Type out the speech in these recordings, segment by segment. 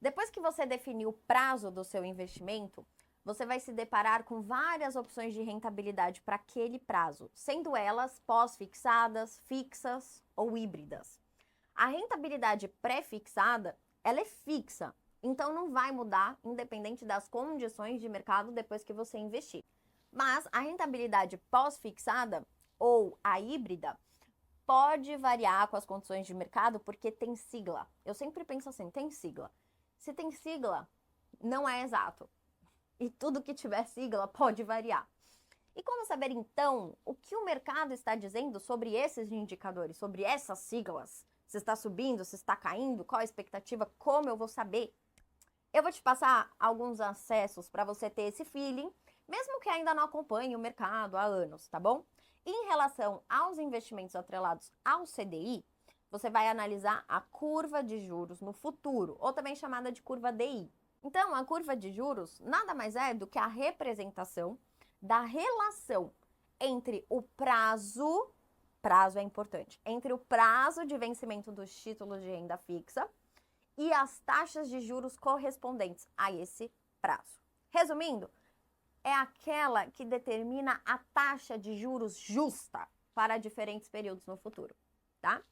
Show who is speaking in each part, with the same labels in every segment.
Speaker 1: Depois que você definir o prazo do seu investimento, você vai se deparar com várias opções de rentabilidade para aquele prazo, sendo elas pós-fixadas, fixas ou híbridas. A rentabilidade pré-fixada, ela é fixa, então não vai mudar independente das condições de mercado depois que você investir. Mas a rentabilidade pós-fixada ou a híbrida pode variar com as condições de mercado porque tem sigla. Eu sempre penso assim, tem sigla. Se tem sigla, não é exato. E tudo que tiver sigla pode variar. E como saber então o que o mercado está dizendo sobre esses indicadores, sobre essas siglas? Se está subindo, se está caindo, qual a expectativa, como eu vou saber? Eu vou te passar alguns acessos para você ter esse feeling, mesmo que ainda não acompanhe o mercado há anos, tá bom? Em relação aos investimentos atrelados ao CDI, você vai analisar a curva de juros no futuro, ou também chamada de curva DI. Então, a curva de juros nada mais é do que a representação da relação entre o prazo é importante, entre o prazo de vencimento dos títulos de renda fixa e as taxas de juros correspondentes a esse prazo. Resumindo, é aquela que determina a taxa de juros justa para diferentes períodos no futuro, tá?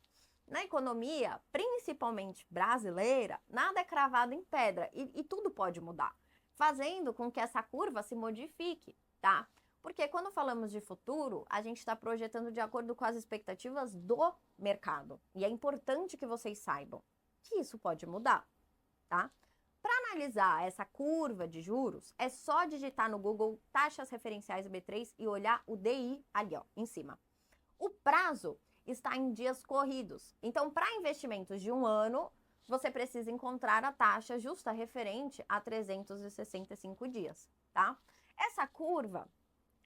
Speaker 1: Na economia, principalmente brasileira, nada é cravado em pedra e tudo pode mudar, fazendo com que essa curva se modifique, tá? Porque quando falamos de futuro, a gente está projetando de acordo com as expectativas do mercado. E é importante que vocês saibam que isso pode mudar, tá? Para analisar essa curva de juros, é só digitar no Google taxas referenciais B3 e olhar o DI ali, ó, em cima. O prazo está em dias corridos. Então, para investimentos de um ano, você precisa encontrar a taxa justa referente a 365 dias, tá? Essa curva,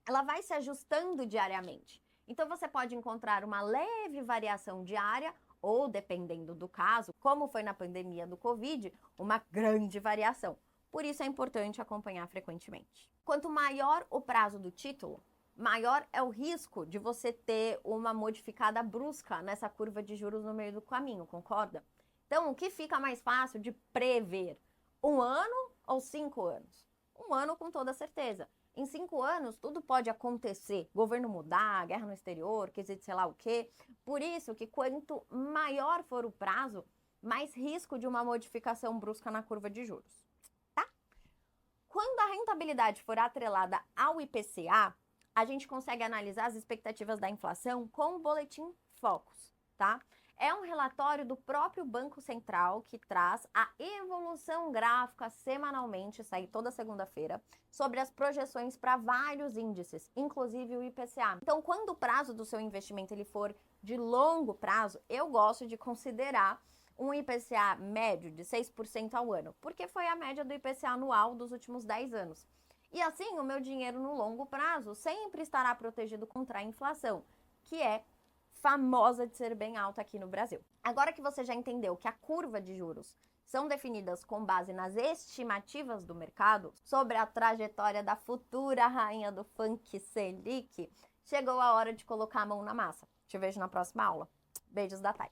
Speaker 1: ela vai se ajustando diariamente. Então, você pode encontrar uma leve variação diária ou, dependendo do caso, como foi na pandemia do Covid, uma grande variação. Por isso é importante acompanhar frequentemente. Quanto maior o prazo do título, maior é o risco de você ter uma modificada brusca nessa curva de juros no meio do caminho, concorda? Então, o que fica mais fácil de prever? 1 ano ou 5 anos? 1 ano com toda certeza. Em 5 anos, tudo pode acontecer. Governo mudar, guerra no exterior, quesito sei lá o quê. Por isso que quanto maior for o prazo, mais risco de uma modificação brusca na curva de juros, tá? Quando a rentabilidade for atrelada ao IPCA, a gente consegue analisar as expectativas da inflação com o boletim Focus, tá? É um relatório do próprio Banco Central que traz a evolução gráfica semanalmente, sai toda segunda-feira, sobre as projeções para vários índices, inclusive o IPCA. Então, quando o prazo do seu investimento ele for de longo prazo, eu gosto de considerar um IPCA médio de 6% ao ano, porque foi a média do IPCA anual dos últimos 10 anos. E assim, o meu dinheiro no longo prazo sempre estará protegido contra a inflação, que é famosa de ser bem alta aqui no Brasil. Agora que você já entendeu que a curva de juros são definidas com base nas estimativas do mercado sobre a trajetória da futura rainha do funk Selic, chegou a hora de colocar a mão na massa. Te vejo na próxima aula. Beijos da Thay.